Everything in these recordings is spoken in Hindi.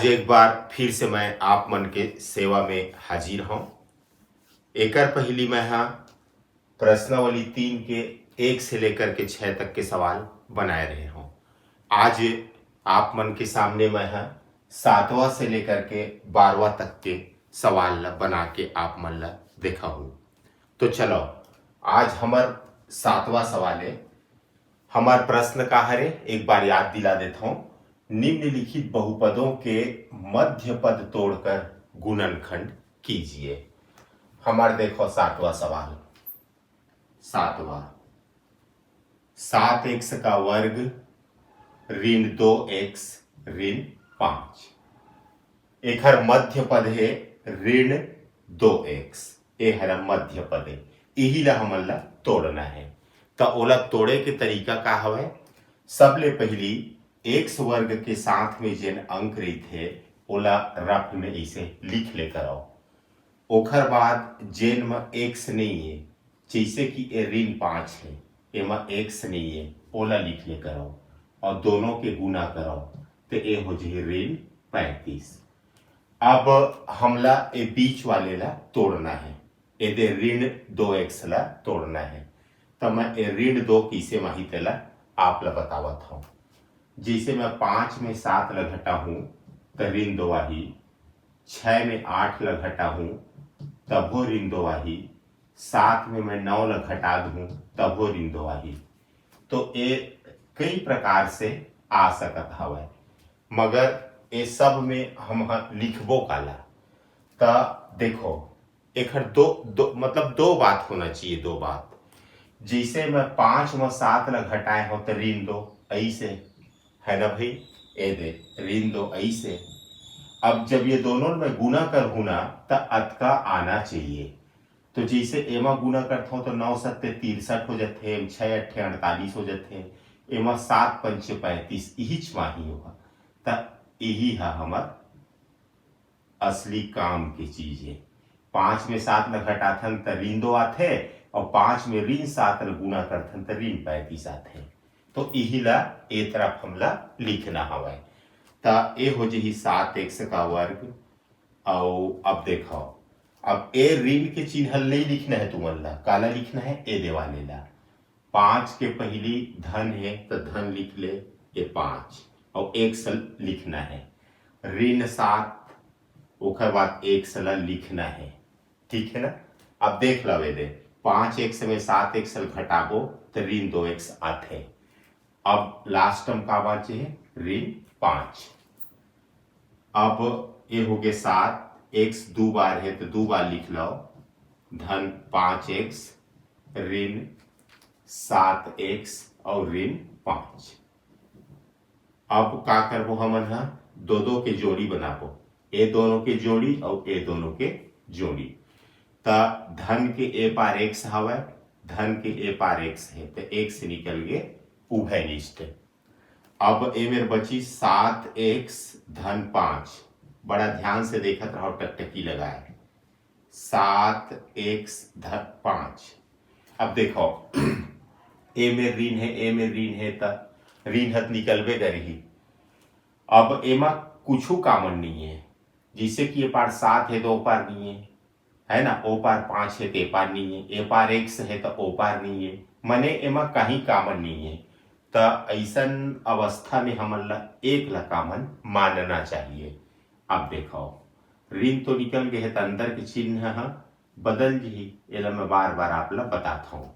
आज एक बार फिर से मैं आप मन के सेवा में हाजिर हूँ। एकर पहली मैं हाँ प्रश्नावली 3 के 1 से लेकर के 6 तक के सवाल बनाए रहे हूँ। आज आप मन के सामने मैं हाँ 7वां से लेकर के 12वां तक के सवाल बना के आप मन ला देखा हूँ। तो चलो आज हमार 7वां सवाल है। हमार प्रश्न का हरे एक बार याद दिला देता हूँ। निम्नलिखित बहुपदों के मध्य पद तोड़कर गुणनखंड कीजिए। हमार देखो 7वां सवाल। 7वां 7x का वर्ग ऋण 2x ऋण 5। एक हर मध्य पद है ऋण 2x। ये हर मध्य पद है, यही ला हमन ला तोड़ना है। तो ओला तोड़े के तरीका का हवे? सबले पहली एक्स वर्ग के साथ में जेन अंक रही ओला रफ में इसे लिख ले करो। ओखर बाद जेन में एक्स नहीं है, जैसे कि ये ऋण 5 है, एमा एक्स नहीं है, ओला लिख ले करो और दोनों के गुना करो तो ये हो जाए ऋण 35। अब हमला ये बीच वाले ला तोड़ना है, ये ऋण 2x ला तोड़ना है। तो मैं ऋण 2 किसे माही तेला आप ला बतावत हूँ। जैसे मैं 5 में 7 ला घटा हूँ तो ऋण 2 आही, 6 में 8 ला घटा हूँ तब वो ऋण 2 आही, 7 में मैं 9 ला घटा दूँ तब वो ऋण 2 आही। तो ये कई प्रकार से आ सकत हवे, मगर ये सब में हम लिखबो काला। तो देखो एक दो मतलब दो बात होना चाहिए, दो बात। जैसे मैं 5 में 7 ला घटाए हो तो ऋण 2 ऐसे है ना भाई, ए दे ऋण 2 ऐसे। अब जब ये दोनों में गुना कर हूं ना तो अतका आना चाहिए। तो जैसे एमा गुना करता हूं तो 9 सत्ते 63 हो जाते, 6 अट्ठे 48 हो जाते, एमा 7 पंचे 35 यही माही होगा। तो यही है हमार असली काम की चीज है। 5 में 7 ला घटाथन तो ऋण 2 आथे और 5 में ऋण 7 ला गुना करथन तो ऋण 35 आथे। तो यही ला ए तरफ हमला लिखना हवे। तो ये हो जाही 7x का वर्ग। और अब देखो, अब ए ऋण के चिन्ह नहीं लिखना है तुमन ला, काला लिखना है ए देवाले ला। 5 के पहली धन है तो धन लिख ले ये 5 और x लिखना है। ऋण 7 ओकर बाद x ला लिखना है, ठीक है ना। अब देख लो दे 5x में 7x घटाबो तो ऋण 2x आथे। अब लास्ट टर्म का बाचे है ऋण 5। अब ये हो गए 7, x 2 बार है तो 2 बार लिख लो, धन 5x ऋण 7x और ऋण 5। अब का करबो हमन हा दो दो के जोड़ी बनाबो, ए दोनों के जोड़ी और ए दोनों के जोड़ी। तो धन के ए पार x हवा, धन के ए पार x है तो x निकल गए उभयनिष्ठ। अब ए मेरे बची 7x धन 5। बड़ा ध्यान से देखत रहो, टकटकी लगाए 7x धन 5। अब देखो ए में ऋण है, ए में ऋण है तो ऋण हत निकलबे करही। अब एमा कुछ कामन नहीं है, जिससे कि ये पार 7 है तो ओ पार नहीं है ना, ओ पार 5 है तो ए पार नहीं है, ए पार x है तो ओ पार नहीं है, मने एमा कहीं कामन नहीं है। तो ऐसन अवस्था में हमन ला एक ला कामन मानना चाहिए। अब देखो ऋण तो निकल गए है तो अंदर के चिन्ह बदल जी, ये मैं बार बार आप ला बताता हूँ।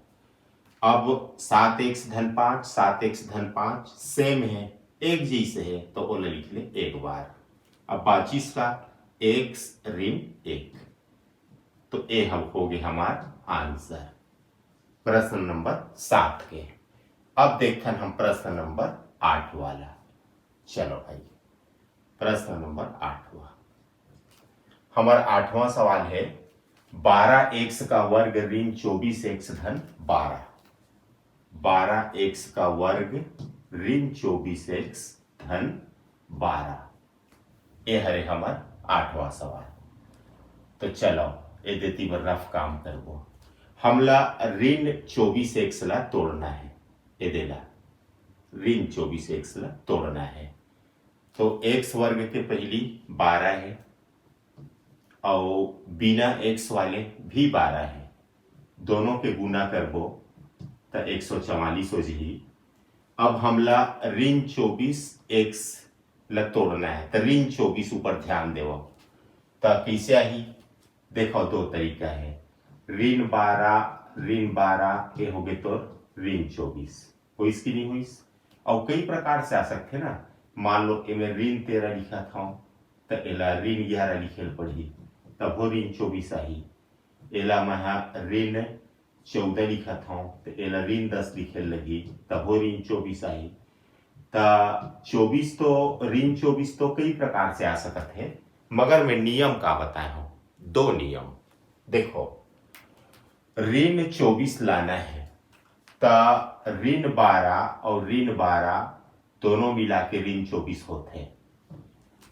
अब 7x धन 5 7x धन 5 सेम है, एक जैसे है तो ओला लिख ले एक बार। अब 25 का x ऋण 1। तो ये हम हो गए हमार आंसर प्रश्न नंबर 7 के। अब देखते हैं हम प्रश्न नंबर 8 वाला। चलो भाई प्रश्न नंबर 8वां। हमारा 8वां सवाल है 12x का वर्ग ऋण 24x धन 12। 12x का वर्ग ऋण 24x धन 12। ये हरे हमार 8वां सवाल। तो चलो ये देती बर रफ काम करबो। हमला ऋण 24x ला तोड़ना है, ये देला ऋण 24x ला तोड़ना है। तो x वर्ग के पहली 12 है और बिना x वाले भी 12 है, दोनों के गुना करबो तो 144 हो जी। अब हमला ऋण 24x ला तोड़ना है तो ऋण 24 ऊपर ध्यान देव तो कैसे आई, देखो दो तरीका है, ऋण 12 ये हो गए तो ऋण 24 हुई की नहीं हुई। और कई प्रकार से आ सकते ना, मान लो इमें ऋण 13 लिखा था तो एला ऋण 11 लिखे पड़ी तब हो ऋण 24 आई। एला महा ऋण 14 लिखा था तो एला ऋण 10 लिखे लगी तब हो ऋण 24 आई। तो 24 तो ऋण 24 तो कई प्रकार से आ सकते हैं, मगर मैं नियम का बताया हूं, दो नियम। देखो ऋण 24 लाना है तो ऋण 12 और ऋण 12 दोनों मिला के ऋण 24 होते हैं।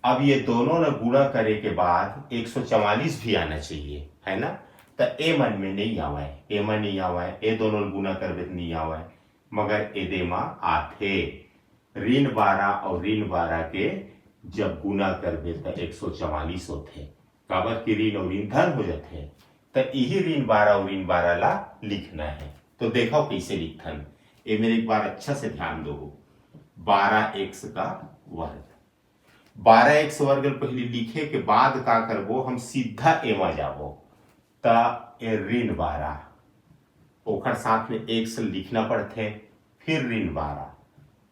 अब ये दोनों ने गुणा करे के बाद 144 भी आना चाहिए, है ना। तो ए मन में नहीं आवे, ए मन नहीं आवे, ए दोनों गुणा करबे तो नहीं आवे, मगर एदे मा आथे। ऋण 12 और ऋण 12 के जब गुना करबे तो 144 होते, काबर की ऋण और ऋण धन हो जाते। तो यही ऋण 12 और ऋण 12 ला लिखना है। तो देखो कैसे लिखन, ये मेरे एक बार अच्छा से ध्यान दो। 12x का वर्ग, 12x वर्ग पहले लिखे के बाद का करबो, हम सीधा एमा जाबो ता ऋण 12 ओखर साथ में x लिखना पड़ते, फिर ऋण 12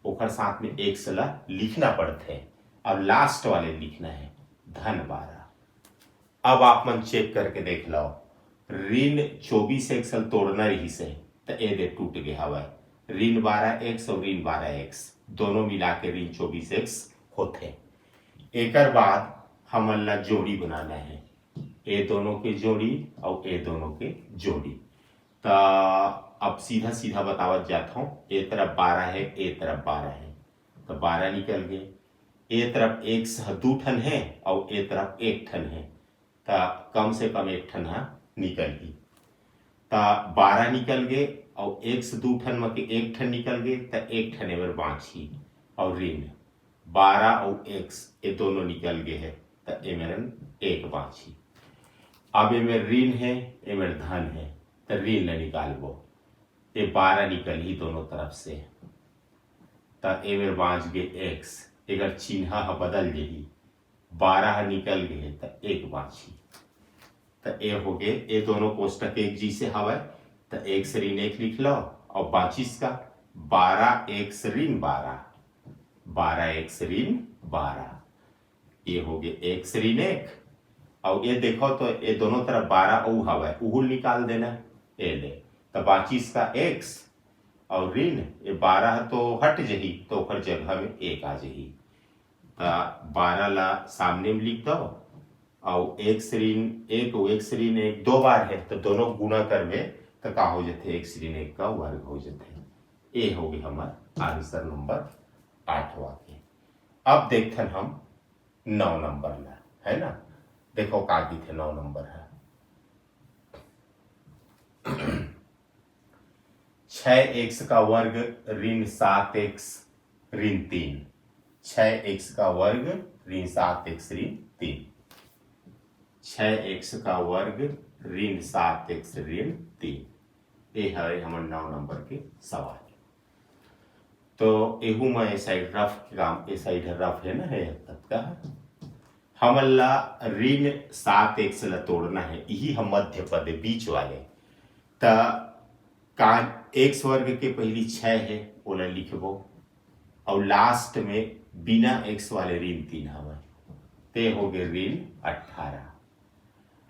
ओखर साथ में x ला लिखना पड़ते, अब लास्ट वाले लिखना है धन 12। अब आप मन चेक करके देख लो, ऋण 24x तोड़ना रही से तो ए दे टूट गया हवा, ऋण 12x और ऋण 12x दोनों मिला के ऋण 24x होते। एक बाद हमन ला जोड़ी बनाना है, ए दोनों के जोड़ी और ए दोनों के जोड़ी। तो अब सीधा सीधा बतावत जाता हूं, ए तरफ 12 है, ए तरफ 12 है तो 12 निकल गए। ए तरफ x 2 ठन है और ए तरफ 1 ठन है तो कम से कम 1 ठन निकल गई। तो 12 निकल गए और x 2 ठन में के 1 ठन निकल गए तो 1 ठन एवर बाँची, और ऋण 12 और x ये दोनों निकल गए है तो एमेरन 1 बाँची। अब एमेर ऋण है, एमेर धन है तो ऋण न निकालबो, ये 12 निकल ही दोनों तरफ से तो एमेर बाँच गए x, एकर चिन्ह बदल जही, 12 निकल गए तो 1 बाँची। तो ए हो गए, ये दोनों कोष्टक एक जी से हवा तो x ऋण 1 लिख लो और बाँचिस का 12x ऋण 12, 12x ऋण 12, ये हो गए x ऋण 1। और ये देखो तो ये दोनों तरफ 12 ऊ हवा, ऊ निकाल देना, ये ले तो बाँचिस का x और ऋण ये 12 तो हट जही तो ओकर जगह में 1 आ जही। तो 12 ला सामने में लिख दो और x ऋण 1 और x ऋण 1 दो बार है तो दोनों गुना करबे तो का हो जाते, x ऋण 1 का वर्ग हो जाते। ये हो गई हमार आंसर नंबर 8वां के। अब देखते हम 9 नंबर ला, है ना। देखो का थे 9 नंबर है 6x का वर्ग ऋण 7x ऋण 3, 6x का वर्ग ऋण 7x ऋण 3, 6x का वर्ग ऋण 7x ऋण 3, ये है हमारे 9 नंबर के सवाल। तो एहू में साइड रफ काम, ए साइड रफ है ना, है का हमन ला ऋण 7x ला तोड़ना है, यही हम मध्य पद बीच वाले। तो का x वर्ग के पहली 6 है ओला लिखबो और लास्ट में बिना x वाले ऋण 3 हवा, ते हो गए ऋण 18।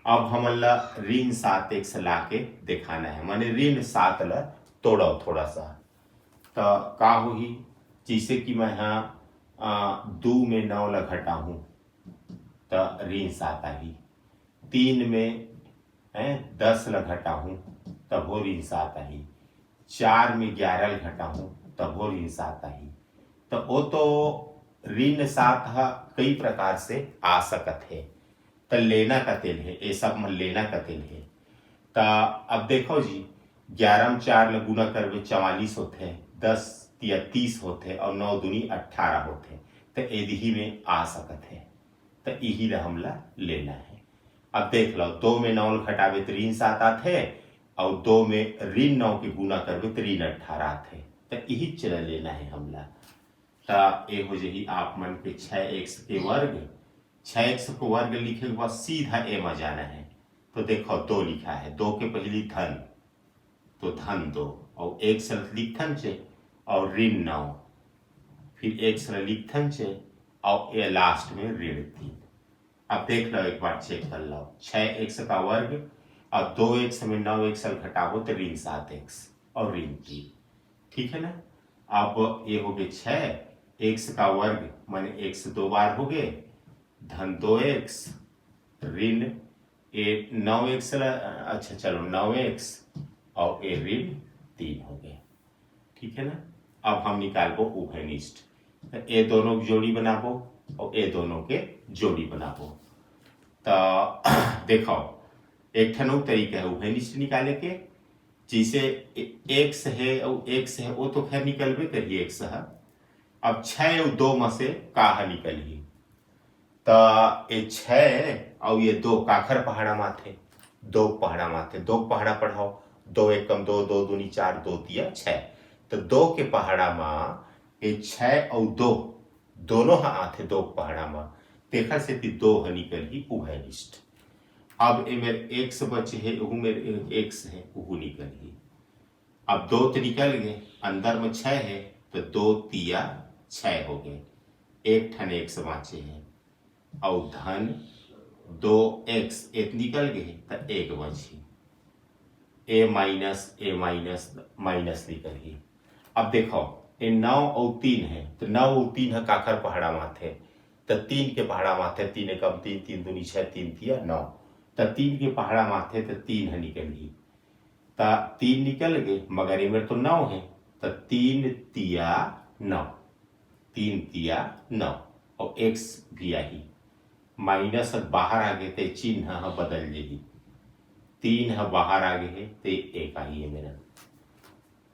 अब हमन ला ऋण 7x ला के दिखाना है, माने ऋण 7 ला तोड़ो थोड़ा सा तो का होही, जैसे कि मैं यहाँ 2 में 9 ला घटा हूं तो ऋण 7 आई, 3 में 10 ला घटा हूं तब हो ऋण 7 आई, 4 में 11 ला घटा हूं तब हो ऋण 7 आई। तो वो तो ऋण 7 कई प्रकार से आ सकत है, तो लेना का तेल है, ये सब में लेना का तेल है। तो अब देखो जी 11 में 4 ला गुना करबे 44 होते, 10 या 30 होते और 9 दूनी 18 होते। तो एदही में आ सकत है, तो यही ला हमला लेना है। अब देख लो, 2 में 9 घटावे तो ऋण 7 आते, और 2 में ऋण 9 के गुना करबे तो ऋण 18 आते, तो यही चला लेना है हमला। तो ये हो जाही आप मन के 6x के वर्ग। 6x को वर्ग लिखे के बाद सीधा ए में जाना है, तो देखो 2 लिखा है, 2 के पहली धन, तो धन 2, और x लिखथन छे, और ऋण 9, फिर x लिखथन छे, और ये लास्ट में ऋण 3। अब देख लो, एक बार चेक कर लो, 6x का वर्ग और 2x में 9x घटाओ तो ऋण 7x और ऋण 3, ठीक है ना। अब ये हो गए 6x का वर्ग माने x 2 बार हो गए, धन 2x, ऋण 9x, अच्छा चलो 9x, और ये ऋण 3 हो गए, ठीक है ना। अब हम निकालबो उभयनिष्ठ, तो ये दोनों की जोड़ी बनाबो और ये दोनों के जोड़ी बनाबो। तो देखो, एक ठन तरीका है उभयनिष्ठ निकाले के, जिसे x है और x है वो तो खैर निकलबे करिए, x है। अब 6 और 2 में से का निकली, तो ये 6 और ये 2 काखर पहाड़ा माथे, 2 पहाड़ा माथे, 2 पहाड़ा पढ़ाओ, 2 एकम 2, 2 दूनी 4, 2 तिया 6, तो 2 के पहाड़ा में ये 6 और 2 दोनों आते 2 पहाड़ा में, देखा से 2 निकल ही उभयनिष्ठ। अब ये मेरे x बचे है, वो मेरे x है, वो निकल ही। अब 2 तो निकल गए, अंदर में 6 है, तो 2 तिया 6 हो गए, एक ठन x बचे है, और धन 2x एक निकल गए, तो 1 बची, a माइनस माइनस निकल ही। अब देखो, ये 9 और 3 है, तो 9 और 3 है काखर पहाड़ा माथे, तो 3 के पहाड़ा माथे, 3 एकम 3, 3 दूनी 6, 3 तिया 9, तो 3 के पहाड़ा माथे तो 3 है निकल ही, तो 3 निकल गए, मगर ये मेरे तो 9 है, तो 3 तिया 9, 3 तिया 9, और x भी आई, माइनस बाहर आ गए तो चिन्ह बदल जाही, 3 है बाहर आ गए है तो 1 आई है मेरा।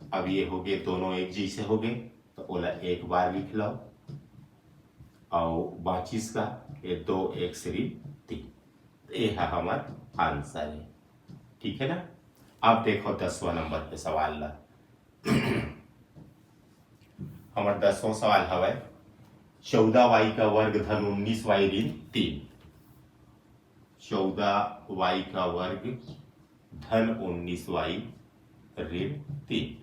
अब ये हो गए दोनों एक जैसे हो गए, तो ओला एक बार लिख लो, और बाचिस का ये 2x ऋण 3, ये है हमारा आंसर है, ठीक है ना। अब देखो 10वां नंबर पे सवाल ला। हमारा 10वां सवाल हवा 14y का वर्ग धन 19y ऋण 3, 14y का वर्ग धन 19y ऋण 3,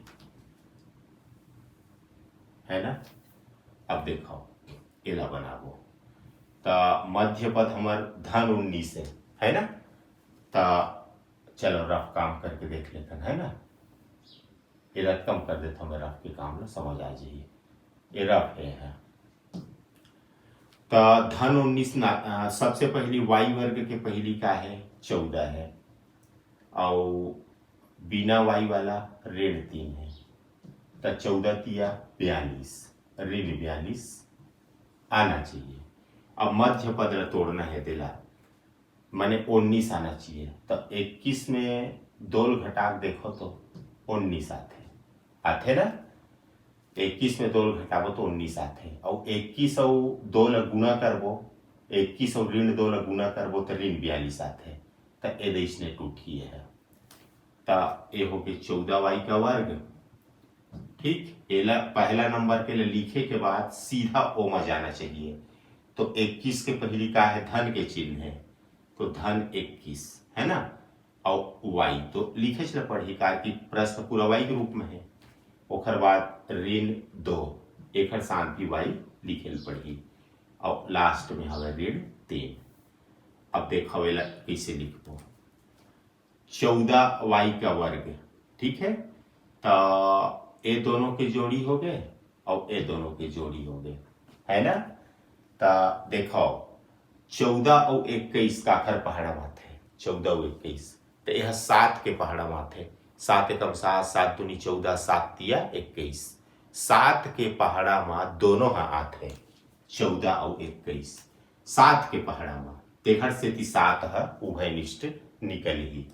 है ना। अब देखो इला बनाबो, तो मध्य पद हमार धन 19 है ना, तो चलो रफ काम करके देख लेते हैं, है ना। ये कम कर देता हूँ, मैं रफ के काम में समझ आ जाइए, ये रफ है। तो धन 19 सबसे पहली y वर्ग के पहली का है 14 है, और बिना y वाला ऋण 3 है, तो 14 तिया 42, ऋण 42 आना चाहिए। अब मध्य पद तोड़ना है दिला, माने 19 आना चाहिए, तो 21 में 2 घटाक देखो तो 19 आते ना, 21 में 2 घटाबो तो 19 आते, और 21 और 2 गुना करबो, 21 और ऋण 2 गुना करबो तो ऋण 42 आते, तो ये इसने टूटी है, तो ये हो गया 14y का वर्ग, ठीक। एला पहला नंबर के लिए लिखे के बाद सीधा ओ में जाना चाहिए, तो 21 के पहली का है धन के चिन्ह है, तो धन 21 है ना, और y तो लिखे चला पढ़ी का कि प्रश्न पूरा y के रूप में है, ओखर बाद ऋण 2 एक शांति y लिखे पढ़ी, और लास्ट में हवे ऋण 3। अब देखो एला कैसे लिखबो, 14y का वर्ग, ठीक है, तो ये दोनों के जोड़ी हो गए और ये दोनों के जोड़ी हो गए, है ना। तो देखो 14 और 21 काखर पहाड़ा माथे, 14 और 21, तो यह 7 के पहाड़ा माथे, 7 एकम 7, 7 दूनी 14, 7 तिया 21, 7 के पहाड़ा में दोनों आते 14 और 21, 7 के पहाड़ा में तेखर से 7 है उभयनिष्ठ निकल ही।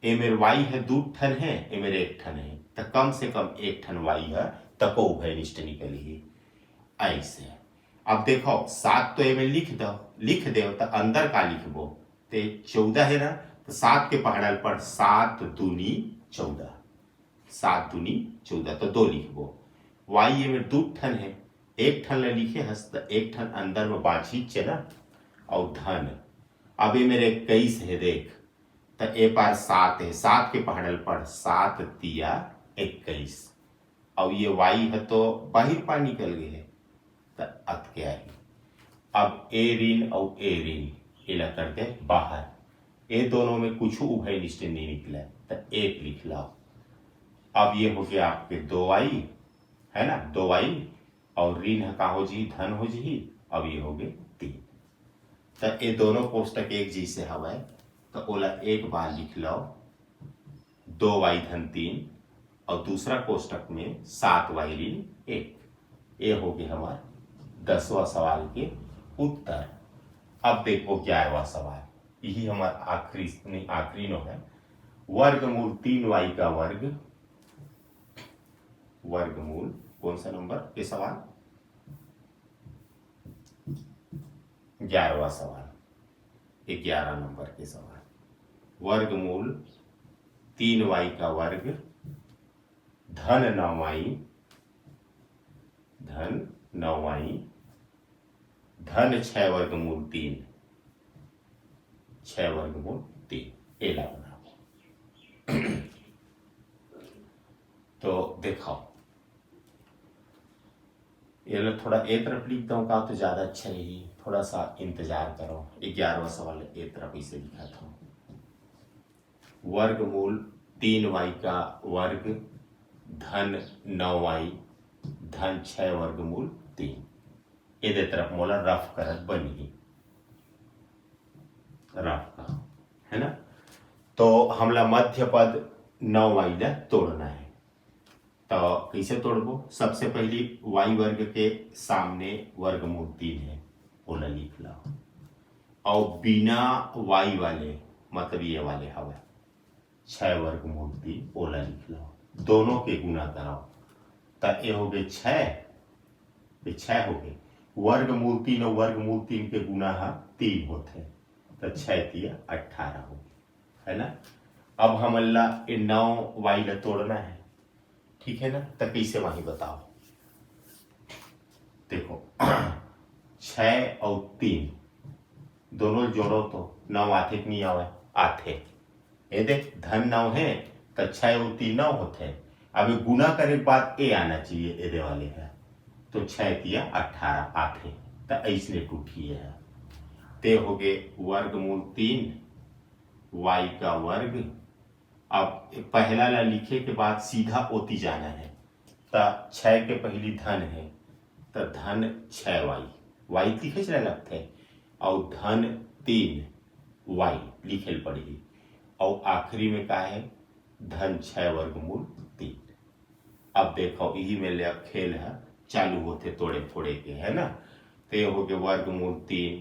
ए मेरे y है 2 ठन है, ए मेरे 1 ठन है, तो कम से कम 1 ठन y है, तको उभयनिष्ठ निकल ही ऐसे। अब देखो 7 तो एमे लिख दो तो अंदर का लिखबो ते 14 है ना, तो 7 के पहाड़ल पर 7 दूनी 14, 7 दूनी 14 तो 2 लिखबो। वाई में 2 ठन है, एक ठन ले लिखे हस तो एक ठन अंदर में बाछी चे ना, और धन अब ये मेरे 21 है देख, तो ए पार 7 है, 7 के पहाड़ल पर 7 तिया 21, और ये वाई है तो बाहर पा निकल गए है तो अत क्या है। अब ए ऋण और ए ऋण इला करते बाहर, ये दोनों में कुछ उभय निष्ठ नहीं निकला तो 1 लिख लाओ। अब ये हो गया आपके 2y है ना, 2y और ऋण का हो जी धन हो जी, अब ये हो गए 3, तो ये दोनों कोष्टक एक जैसे हवा तो ओला एक बार लिख लो 2y धन 3 और दूसरा कोष्टक में 7y ऋण 1। ये हो गया हमारा 10वां सवाल के उत्तर। अब देखो 11वां सवाल, यही हमारा आखिरी नो है। वर्गमूल 3y का वर्ग, वर्गमूल कौन सा नंबर के सवाल, 11वां सवाल, 11 नंबर के सवाल। वर्गमूल 3y का वर्ग धन 9y, धन 9y धन 6 वर्गमूल 3, 6 वर्गमूल 3 एला बनाओ। तो देखो ये लोग थोड़ा ए तरफ लिख दो का तो ज्यादा अच्छा रही, थोड़ा सा इंतजार करो। 11वां सवाल ए तरफ इसे लिखा था, वर्गमूल 3y का वर्ग धन 9y धन 6 वर्गमूल 3, ये तरफ मोला रफ करत बनी, रफ का है ना। तो हमला मध्य पद 9y ला तोड़ना है, तो कैसे तोड़बो, सबसे पहली y वर्ग के सामने वर्गमूल 3 है ओला लिख लो, और बिना y वाले मतलब ये वाले हवा 6 वर्गमूल 3 ओला लिख लो, दोनों के गुना कराओ तो ये हो गए 6, 6 हो गए। वर्गमूल 3 और वर्गमूल 3 के गुना 3 होते हैं तो 6 तिया 18 हो गए, है ना। अब हम अल्लाह 9y ला तोड़ना है, ठीक है ना, तो कैसे वही बताओ। देखो 6 और 3 दोनों जोड़ो तो 9 आते कि नहीं आवे, आते। ये देख धन 9 है तो 6 और 3 9 होते हैं। अब गुना करे के बाद ए आना चाहिए, ए दे वाले है तो 6 तिया 18 आते, तो ऐसने टूटिए है। ते हो गए वर्गमूल 3 y का वर्ग। अब पहला ला लिखे के बाद सीधा ओती जाना है, तो 6 के पहली धन है तो धन 6y, y लिखे चला लगता है, और धन 3y लिखे पड़ी, और आखिरी में का है धन 6 वर्गमूल 3। अब देखो यही में ले खेल है चालू होते तोड़े फोड़े के, है ना। तो ये हो गए वर्गमूल 3,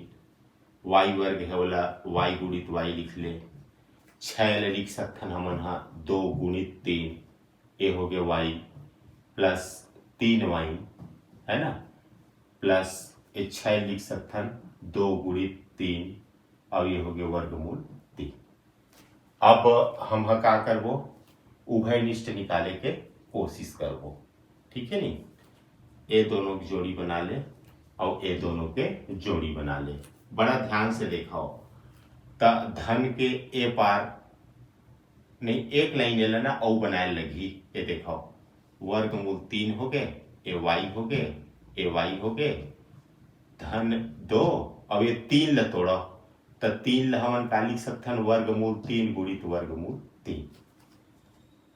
y वर्ग है बोला y गुणित y लिख ले, 6 ले लिख सकथन हमन 2 गुणित 3, ये हो गया y प्लस 3y, है ना, प्लस ये 6 लिख सकथन 2 गुणित 3, और ये हो गया वर्गमूल 3। अब हम का करबो, उभय निष्ठ निकाले के कोशिश करबो, ठीक है नी। ये दोनों की जोड़ी बना ले और ये दोनों के जोड़ी बना ले, बड़ा ध्यान से देखो। त धन के ए पार नहीं एक लाइन ले ना और बनाए लगी, ये देखो वर्गमूल 3 हो गए, ए y हो गए, ए y हो गए, धन 2, अब ये 3 ला तोड़ो तो 3 ला हमन का लिख सकथन वर्गमूल 3 गुणित वर्गमूल 3,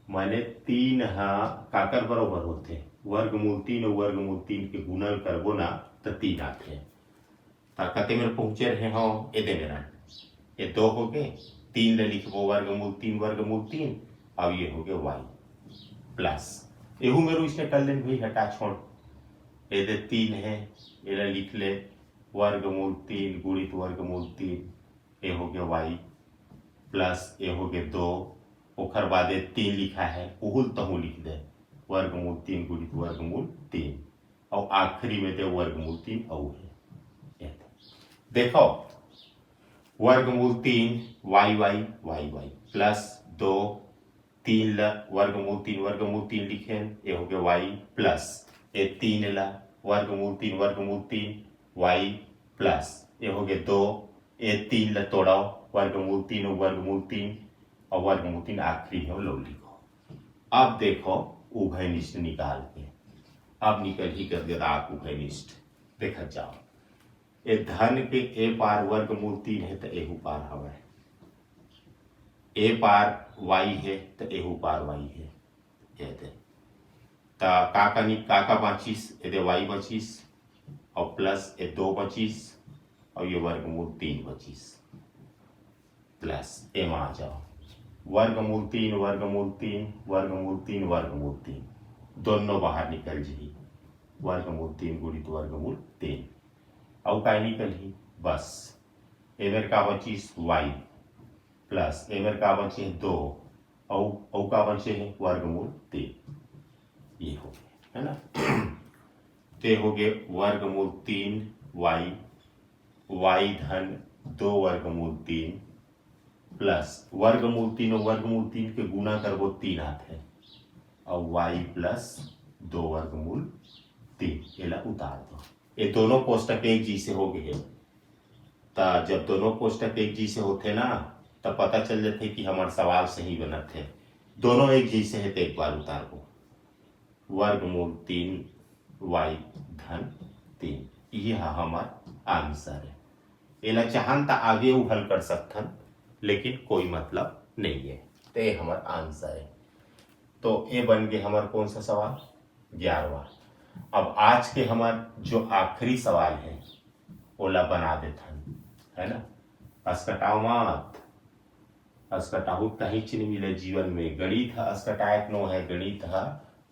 माने 3 काकर बरोबर होते, वर्गमूल 3 और वर्गमूल 3 के गुणन करबो ना तो 3 आते। कते मेरे पहुंचे रहे हो ये दे मेरा, ये 2 हो गए, 3 ले लिखबो वर्गमूल 3 वर्गमूल 3, अब ये हो गया y प्लस एहू मेरू इसने कर लेन भाई हटा छोड़, ये दे 3 है ये लिख ले वर्गमूल 3 गुणित वर्गमूल 3, ये हो गया y प्लस ये हो गया 2, ओखर बाद 3 लिखा है उहुल तहु लिख दे वर्गमूल 3 गुणित वर्गमूल 3, और आखिरी में दे वर्गमूल 3 और है। देखो वर्गमूल 3 Y Y Y Y plus 2 3 ला वर्गमूल 3 लिखे ये हो गया वाई प्लस ये 3 ला वर्गमूल 3 वाई प्लस ये हो गया 2 ये 3 ला तोड़ाओ वर्गमूल 3 और वर्गमूल 3 आखिरी है लो लिखो। अब देखो उभयनिष्ठ निकाल के अब निकल ही कर दिया आग उभयनिष्ठ देखा जाओ ये धन के ए पार वर्गमूल 3 है तो एहू पार हवा है ए पार वाई है तो एहू पार वाई है ये दे काका 25 ये वाई 25 और प्लस ये 2 25 और ये वर्गमूल 3 25 प्लस ए में आ जाओ वर्गमूल 3 दोनों बाहर निकल जी वर्गमूल 3 गुणित वर्गमूल 3 और का निकल ही बस एवर का बचीस वाई प्लस एवर का बचे 2 और का बचे है वर्गमूल 3 ये हो गया है ना। ते हो गए वर्गमूल 3 वाई धन 2 वर्गमूल 3 प्लस वर्गमूल 3 और वर्गमूल 3 के गुना कर वो 3 आते हैं और वाई प्लस 2 वर्गमूल 3 ये ला उतार दो ये दोनों कोष्टक एक जी से हो गए जब दोनों कोष्टक एक जी से होते ना तब पता चल जाते कि हमारे सवाल सही बनत थे दोनों एक जी से है तो एक बार उतार दो वर्गमूल 3 वाई धन 3 ये हमारा आंसर है। एला चाहन तो आगे वो हल कर सकथन लेकिन कोई मतलब नहीं है तो ये हमारा आंसर है। तो ये बन गए हमारा कौन सा सवाल 11वां। अब आज के हमार जो आखिरी सवाल है ओला बना देथन है ना। अस्कटाओ मत अस्कटाहू कहीं नहीं मिले जीवन में गणित अस्कटायक नो है गणित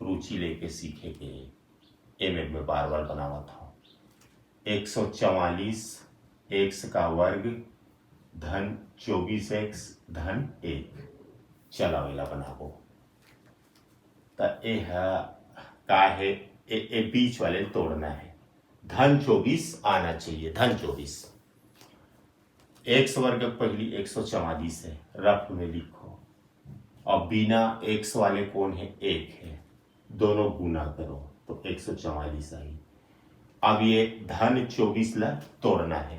रुचि लेके सीखे के में बार बार बनावा था 144 x का वर्ग धन 24x धन 1 चला वेला बनाबो तो ये का है ए बीच वाले तोड़ना है धन 24 आना चाहिए धन 24 x वर्ग पहली 144 है रफ में लिखो और बिना x वाले कौन है 1 है दोनों गुना करो तो 144 आई। अब ये धन 24 ला तोड़ना है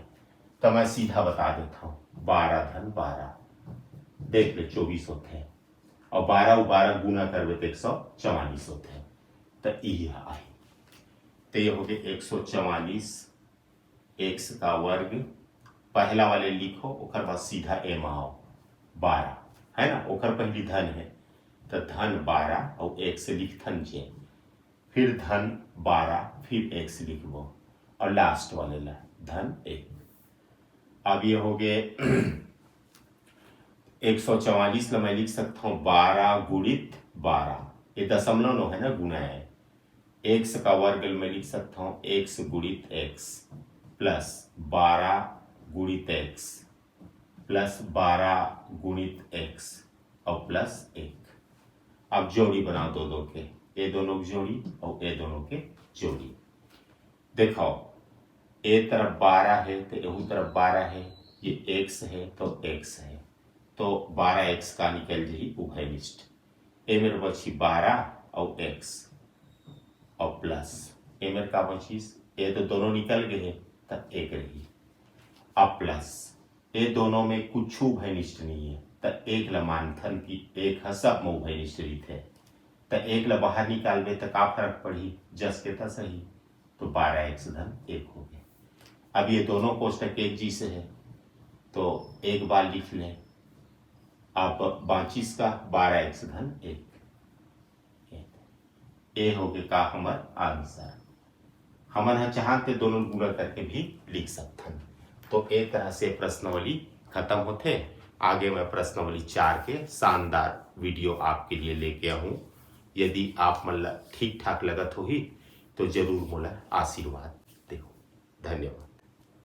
तो मैं सीधा बता देता हूँ 12 धन 12 देख ले 24 होते हैं और 12 गुना करवे तो 144 होते हैं तो यह आई तो ये हो गए 144 x का वर्ग पहला वाले लिखो ओकर बाद सीधा ए में आओ 12 है ना ओकर पहली धन है तो धन 12 और x लिखथन जे फिर धन 12 फिर x लिखबो और लास्ट वाले ला धन 1। अब ये हो गए 144 ला मैं लिख सकता हूँ 12 गुणित 12 ये दशमलव नो है ना गुना है x का वर्ग में लिख सकता हूँ x गुणित x प्लस 12 गुणित x प्लस 12 गुणित x और प्लस 1। अब जोड़ी बनाओ दो के ये दोनों की जोड़ी और ये दोनों के जोड़ी देखो ए तरफ 12 है तो यहू तरफ 12 है ये x है तो x है तो 12x का निकल जाए उभयनिष्ठ ए मेरे बची 12 और x और प्लस ए मेरे का बची ये तो दोनों निकल गए तब 1 रही अब प्लस ये दोनों में कुछ उभयनिष्ठ नहीं है तो 1 ला मानथन की 1 सब में उभयनिष्ठ थे तो 1 ला बाहर निकालबे तो का फर्क पड़ी जस के था सही तो 12x धन 1 हो गया। अब ये दोनों कोष्टक एक जी से है तो एक बार लिख लें अब 25 का 12x धन 1 ए हो गया का हमारा आंसर। हमन चाहते दोनों गुणा करके भी लिख सकते हैं। तो एक तरह से प्रश्नावली खत्म होते आगे मैं प्रश्नावली 4 के शानदार वीडियो आपके लिए लेके आऊँ। यदि आप मतलब ठीक ठाक लगत होगी तो जरूर मोला आशीर्वाद दे। धन्यवाद।